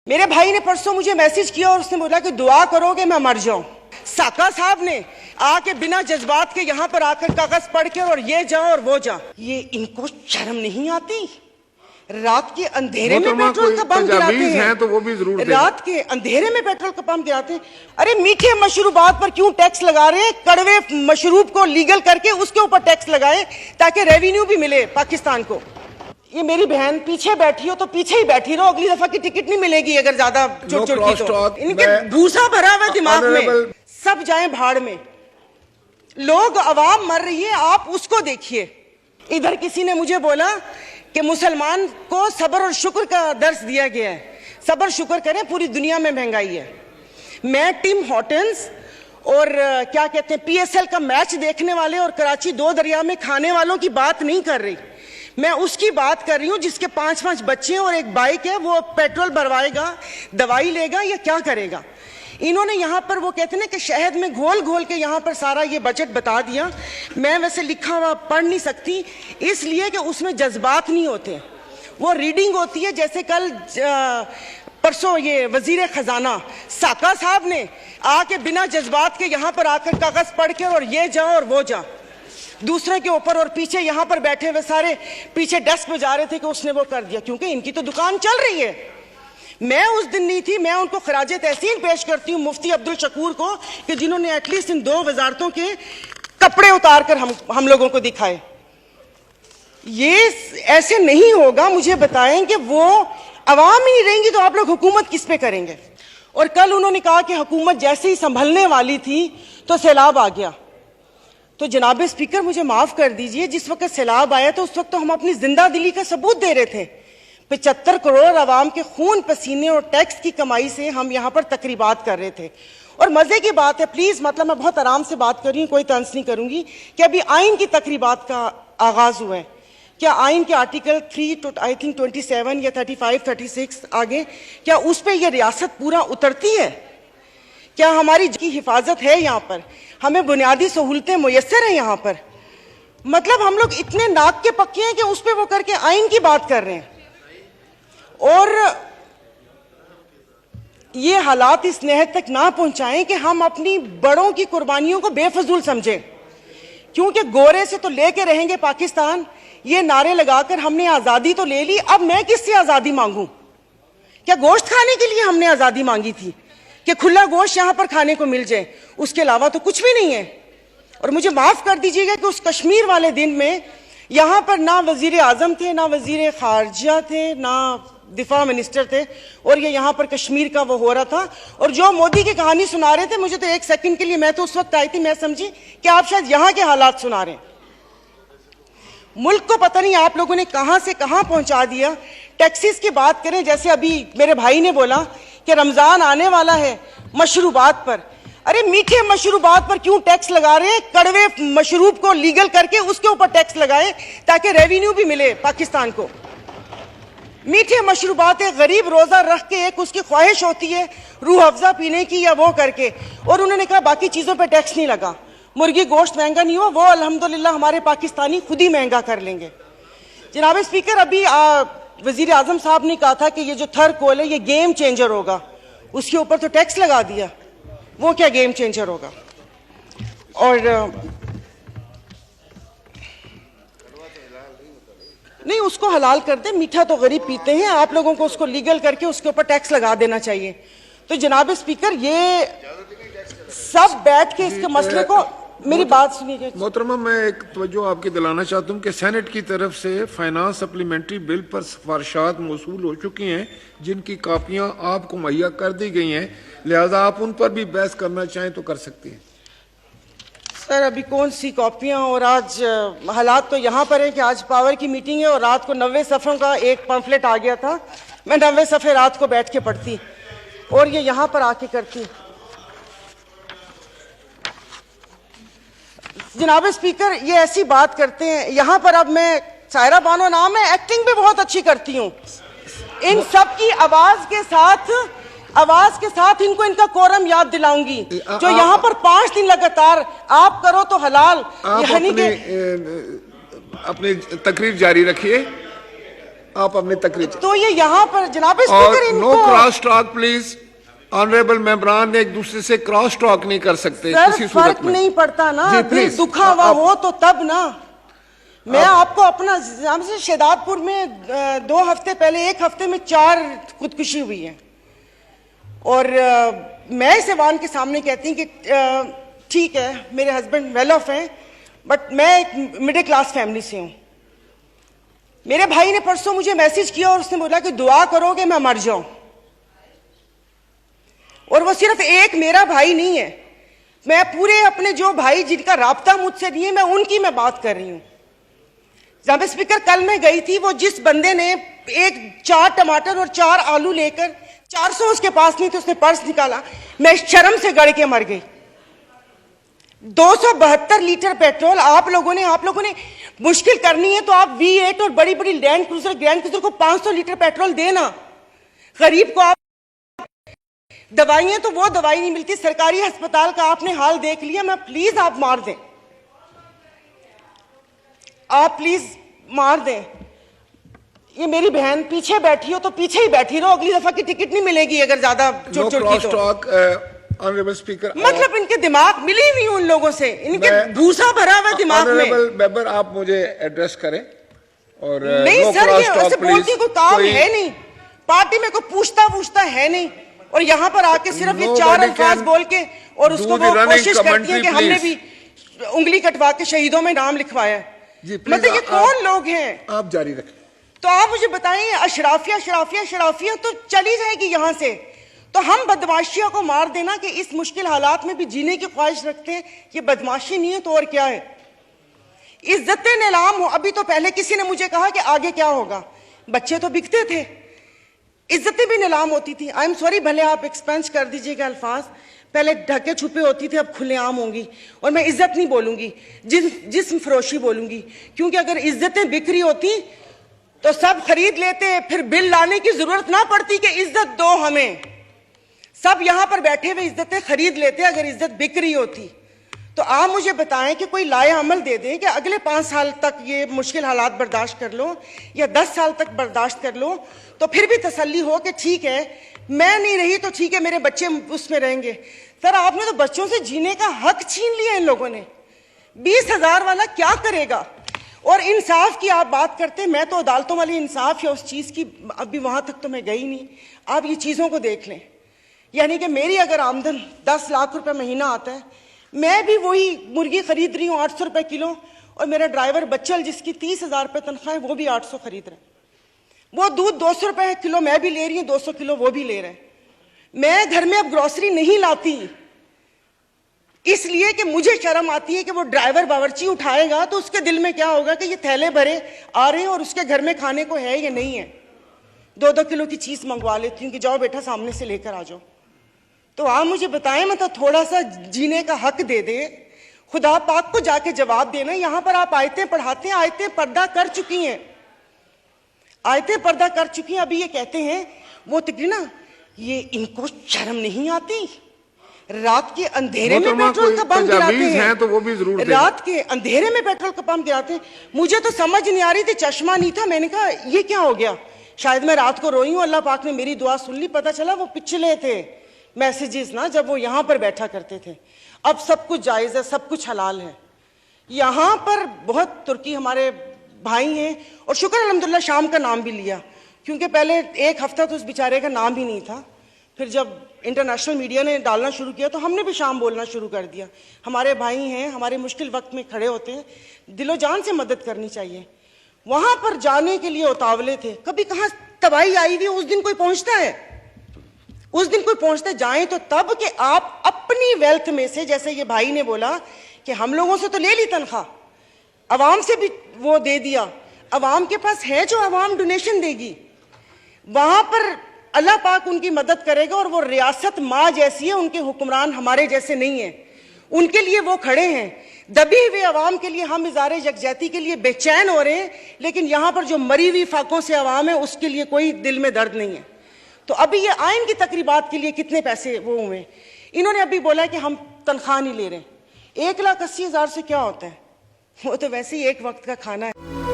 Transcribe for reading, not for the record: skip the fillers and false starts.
मेरे भाई ने परसों मुझे मैसेज किया और उसने बोला कि दुआ करो कि मैं मर जाऊं। साका साहब ने आके बिना जज्बात के यहाँ पर आकर कागज पढ़ के और ये जा और वो जा, ये इनको शर्म नहीं आती? रात के अंधेरे में पेट्रोल का बम गिराते हैं तो वो भी जरूर रात के अंधेरे में पेट्रोल का बम गिराते हैं। अरे मीठे मशरूबात पर क्यों टैक्स लगा रहे हैं? कड़वे मशरूब को लीगल करके उसके ऊपर टैक्स लगाए ताकि रेवेन्यू भी मिले पाकिस्तान को। ये मेरी बहन पीछे बैठी हो तो पीछे ही बैठी रहो, अगली दफा की टिकट नहीं मिलेगी अगर ज्यादा चुट-चुट की तो। इनके भूसा भरा हुआ दिमाग में, सब जाएं भाड़ में। लोग अवाम मर रही है, आप उसको देखिए। इधर किसी ने मुझे बोला कि मुसलमान को सब्र और शुक्र का दर्स दिया गया है। सब्र शुक्र करें, पूरी दुनिया में महंगाई है। मैं टिम हॉर्टन्स और क्या कहते हैं PSL का मैच देखने वाले और कराची दो दरिया में खाने वालों की बात नहीं कर रही। मैं उसकी बात कर रही हूं जिसके 5-5 बच्चे हैं और एक बाइक है। वो पेट्रोल भरवाएगा, दवाई लेगा या क्या करेगा? इन्होंने यहाँ पर वो कहते हैं ना कि शहद में घोल घोल के यहाँ पर सारा ये बजट बता दिया। मैं वैसे लिखा हुआ पढ़ नहीं सकती इसलिए कि उसमें जज्बात नहीं होते, वो रीडिंग होती है। जैसे कल परसों ये वजीर खजाना साका साहब ने आके बिना जज्बात के यहाँ पर आकर कागज पढ़ के और ये जा और वो जा, दूसरे के ऊपर, और पीछे यहाँ पर बैठे हुए सारे पीछे डेस्क पे जा रहे थे कि उसने वो कर दिया, क्योंकि इनकी तो दुकान चल रही है। मैं उस दिन नहीं थी, मैं उनको खराजे तहसीन पेश करती हूँ मुफ्ती अब्दुल शकूर को कि जिन्होंने एटलीस्ट इन 2 वजारतों के कपड़े उतार कर हम लोगों को दिखाए। ये ऐसे नहीं होगा। मुझे बताएं कि वो अवाम ही नहीं रहेंगी तो आप लोग हुकूमत किस पे करेंगे? और कल उन्होंने कहा कि हुकूमत जैसे ही संभलने वाली थी तो सैलाब आ गया। तो जनाब स्पीकर मुझे माफ कर दीजिए, जिस वक्त सैलाब आया तो उस वक्त तो हम अपनी जिंदा दिली का सबूत दे रहे थे। 75 करोड़ आवाम के खून पसीने और टैक्स की कमाई से हम यहाँ पर तकरीबात कर रहे थे। और मजे की बात है, प्लीज, मतलब मैं बहुत आराम से बात कर रही हूँ, कोई तंज नहीं करूंगी, कि अभी आइन की तकरीबात का आगाज हुआ है। क्या आइन के आर्टिकल 3 आई थिंक 27 या 35, 36 आगे, क्या उस पर यह रियासत पूरा उतरती है? क्या हमारी की हिफाजत है? यहाँ पर हमें बुनियादी सहूलतें मुयस्सर हैं यहाँ पर? मतलब हम लोग इतने नाक के पक्के हैं कि उस पर वो करके आइन की बात कर रहे हैं। और ये हालात इस नहद तक ना पहुंचाएं कि हम अपनी बड़ों की कुर्बानियों को बेफजूल समझें, क्योंकि गोरे से तो लेके रहेंगे पाकिस्तान, ये नारे लगाकर हमने आजादी तो ले ली, अब मैं किससे आजादी मांगूं? क्या गोश्त खाने के लिए हमने आजादी मांगी थी कि खुला गोश्त यहां पर खाने को मिल जाए? उसके अलावा तो कुछ भी नहीं है। और मुझे माफ कर दीजिएगा कि उस कश्मीर वाले दिन में यहां पर ना वजीर आजम थे, ना वजीर खारजा थे, ना दिफा मिनिस्टर थे, और ये यहाँ पर कश्मीर का वो हो रहा था। और जो मोदी की कहानी सुना रहे थे, मुझे तो एक सेकंड के लिए, मैं तो उस वक्त आई थी, मैं समझी कि आप शायद यहाँ के हालात सुना रहे हैं। मुल्क को पता नहीं आप लोगों ने कहां से कहां पहुंचा दिया। टैक्सीज की बात करें, जैसे अभी मेरे भाई ने बोला कि रमजान आने वाला है, मशरूबात पर, अरे मीठे मशरूबात पर क्यों टैक्स लगा रहे हैं? कड़वे मशरूब को लीगल करके उसके ऊपर टैक्स लगाए ताकि रेवेन्यू भी मिले पाकिस्तान को। मीठे मशरूबात है, गरीब रोजा रख के एक उसकी ख्वाहिश होती है रूह अफ़ज़ा पीने की या वो करके, और उन्होंने कहा बाकी चीजों पे टैक्स नहीं लगा। मुर्गी गोश्त महंगा नहीं हुआ, वो अल्हम्दुलिल्लाह हमारे पाकिस्तानी खुद ही महंगा कर लेंगे। जनाब स्पीकर, अभी वजीर आजम साहब ने कहा था कि ये जो थर कोल है ये गेम चेंजर होगा, उसके ऊपर तो टैक्स लगा दिया, वो क्या गेम चेंजर होगा? और नहीं, उसको हलाल कर दे, मीठा तो गरीब पीते हैं, आप लोगों को उसको लीगल करके उसके ऊपर टैक्स लगा देना चाहिए। तो जनाब स्पीकर, ये सब बैठ के इसके मसले को, मेरी बात सुनिए मोहतरमा, मैं एक तवज्जो आपकी दिलाना चाहता हूँ कि सेनेट की तरफ से फाइनेंस सप्लीमेंट्री बिल पर सिफारिशात मौसूल हो चुकी हैं, जिनकी कापियां आपको मुहैया कर दी गई हैं, लिहाजा आप उन पर भी बहस करना चाहें तो कर सकती हैं। सर, अभी कौन सी कॉपियां? और आज हालात तो यहाँ पर है कि आज पावर की मीटिंग है और रात को 90 सफ़ों का एक पम्फलेट आ गया था। मैं 90 सफ़े रात को बैठ के पढ़ती और ये यहाँ पर आके करती। जनाब स्पीकर, ये ऐसी बात करते हैं यहाँ पर। अब मैं, सायरा बानो नाम है, एक्टिंग भी बहुत अच्छी करती हूँ। इन सब की आवाज के साथ इनको इनका कोरम याद दिलाऊंगी। जो यहाँ पर 5 दिन लगातार आप करो तो हलाल, यानी कि अपनी तकरीर जारी रखिए। आप अपनी तकरीर। तो ये यहाँ पर जनाब और स्पीकर नो इनको क्रॉस टॉक प्लीज। ऑनरेबल मेंबरान एक दूसरे से क्रॉस टॉक नहीं कर सकते सर, किसी सूरत फर्क में। नहीं पड़ता ना, जी, दिल प्लीज। दुखा हुआ आप- हो तो तब ना। मैं आपको अपना हमसे शेदादपुर में 2 हफ्ते पहले 1 हफ्ते में 4 खुदकुशी हुई है। और मैं इस ऐवान के सामने कहती हूँ कि ठीक है मेरे हस्बैंड वेल ऑफ हैं, बट मैं एक मिडिल क्लास फैमिली से हूँ। मेरे भाई ने परसों मुझे मैसेज किया और उसने बोला कि दुआ करो कि मैं मर जाऊं। और वो सिर्फ एक मेरा भाई नहीं है, मैं पूरे अपने जो भाई जिनका राब्ता मुझसे नहीं है, मैं उनकी मैं बात कर रही हूं। जनाब स्पीकर, कल मैं गई थी, वो जिस बंदे ने 4 टमाटर और 4 आलू लेकर 400 उसके पास नहीं थे, उसने पर्स निकाला, मैं शर्म से गड़ के मर गई। 272 लीटर पेट्रोल आप लोगों ने मुश्किल करनी है तो आप V8 और बड़ी बड़ी ग्रैंड क्रूजर को 500 लीटर पेट्रोल देना। गरीब को आप दवाइयां, तो वो दवाई नहीं मिलती। सरकारी अस्पताल का आपने हाल देख लिया। मैं प्लीज आप मार दें, आप प्लीज मार दें। ये मेरी बहन पीछे बैठी हो तो पीछे ही बैठी रहो, अगली दफा की टिकट नहीं मिलेगी अगर ज्यादा नो चुट की क्रॉस तो। Talk honourable speaker. मतलब इनके दिमाग मिली नहीं उन लोगों से, इनके भूसा भरा हुआ दिमाग में। ऑनरेबल मेंबर आप मुझे एड्रेस करें और नहीं नो सर, क्रॉस ये टॉक ऐसे प्लीज। बोलती कोई काम है नहीं, पार्टी में कोई पूछता है नहीं, और यहाँ पर आके सिर्फ ये 4 अल्फाज बोल के और उसको वो कोशिश करती है कि हमने भी उंगली कटवा के शहीदों में नाम लिखवाया है। मतलब ये कौन लोग हैं? आप जारी रखें। तो आप मुझे बताइए, अशराफिया तो चली जाएगी यहाँ से, तो हम बदमाशियों को मार देना कि इस मुश्किल हालात में भी जीने की ख्वाहिश रखते हैं, ये बदमाशी नहीं है तो और क्या है? इज्जतें नीलाम हो। अभी तो पहले किसी ने मुझे कहा कि आगे क्या होगा, बच्चे तो बिकते थे, इज्जतें भी नीलाम होती थी। आई एम सॉरी, भले आप एक्सपेंस कर दीजिएगा अल्फाज, पहले ढके छुपे होती थी, अब खुलेआम होंगी। और मैं इज्जत नहीं बोलूंगी, जिस्म फरोशी बोलूंगी, क्योंकि अगर इज्जतें बिक रही होती तो सब खरीद लेते, फिर बिल लाने की जरूरत ना पड़ती कि इज्जत दो हमें। सब यहां पर बैठे हुए इज्जतें खरीद लेते अगर इज्जत बिक रही होती। तो आप मुझे बताएं कि कोई लाए अमल दे दें कि अगले 5 साल तक ये मुश्किल हालात बर्दाश्त कर लो या 10 साल तक बर्दाश्त कर लो, तो फिर भी तसल्ली हो कि ठीक है मैं नहीं रही तो ठीक है मेरे बच्चे उसमें रहेंगे। सर, आपने तो बच्चों से जीने का हक छीन लिया इन लोगों ने। 20,000 वाला क्या करेगा? और इंसाफ की आप बात करते, मैं तो अदालतों वाली इंसाफ या उस चीज की अभी वहां तक तो मैं गई नहीं। आप ये चीजों को देख लें, यानी कि मेरी अगर आमदन 10 लाख रुपए महीना आता है, मैं भी वही मुर्गी खरीद रही हूँ 800 रुपए किलो, और मेरा ड्राइवर बच्चल जिसकी 30,000 रुपए तनख्वाह है वो भी 800 खरीद रहे हैं। वो दूध 200 रुपए किलो मैं भी ले रही हूँ, 200 किलो वो भी ले रहे हैं। मैं घर में अब ग्रोसरी नहीं लाती इसलिए कि मुझे शर्म आती है कि वो ड्राइवर बावर्ची उठाएगा तो उसके दिल में क्या होगा कि ये थैले भरे आ रहे हैं और उसके घर में खाने को है या नहीं है। 2-2 किलो की चीज मंगवा लेती हूँ कि जाओ बेटा सामने से लेकर आ जाओ। तो आप मुझे बताएं, मतलब थोड़ा सा जीने का हक दे दे, खुदा पाक को जाके जवाब देना। यहां पर आप आयतें पढ़ाते हैं, आयतें पर्दा कर चुकी हैं, आयतें पर्दा कर चुकी हैं। अभी ये कहते हैं वो तकरीर ना, ये इनको शर्म नहीं आती, रात के अंधेरे में पेट्रोल का पंप गिराते हैं, तो वो भी जरूर रात के अंधेरे में पेट्रोल का पंप गिराते हैं। मुझे तो समझ नहीं आ रही थी, चश्मा नहीं था, मैंने कहा ये क्या हो गया, शायद मैं रात को रोई हूं, अल्लाह पाक ने मेरी दुआ सुन ली। पता चला वो पिछले थे मैसेजेस ना, जब वो यहां पर बैठा करते थे। अब सब कुछ जायज है, सब कुछ हलाल है। यहां पर बहुत तुर्की हमारे भाई हैं, और शुक्र अल्हम्दुलिल्लाह शाम का नाम भी लिया, क्योंकि पहले 1 हफ्ता तो उस बेचारे का नाम ही नहीं था। फिर जब इंटरनेशनल मीडिया ने डालना शुरू किया तो हमने भी शाम बोलना शुरू कर दिया। हमारे भाई हैं, हमारे मुश्किल वक्त में खड़े होते हैं, दिलो जान से मदद करनी चाहिए। वहां पर जाने के लिए उतावले थे, कभी कहां तबाही आई हुई उस दिन कोई पहुंचता है, उस दिन कोई पहुंचते जाए तो तब कि आप अपनी वेल्थ में से, जैसे ये भाई ने बोला कि हम लोगों से तो ले ली तनख्वाह, अवाम से भी वो दे दिया, अवाम के पास है जो अवाम डोनेशन देगी, वहां पर अल्लाह पाक उनकी मदद करेगा। और वो रियासत माँ जैसी है, उनके हुक्मरान हमारे जैसे नहीं है, उनके लिए वो खड़े हैं। दबी हुए अवाम के लिए हम इज़ारे यकजहती के लिए बेचैन हो रहे हैं, लेकिन यहां पर जो मरी हुई फाकों से अवाम है उसके लिए कोई दिल में दर्द नहीं है। तो अभी ये आइन की तकरीबात के लिए कितने पैसे वो हुए, इन्होंने अभी बोला कि हम तनख्वाह नहीं ले रहे। 1,80,000 से क्या होता है, वो तो वैसे ही एक वक्त का खाना है।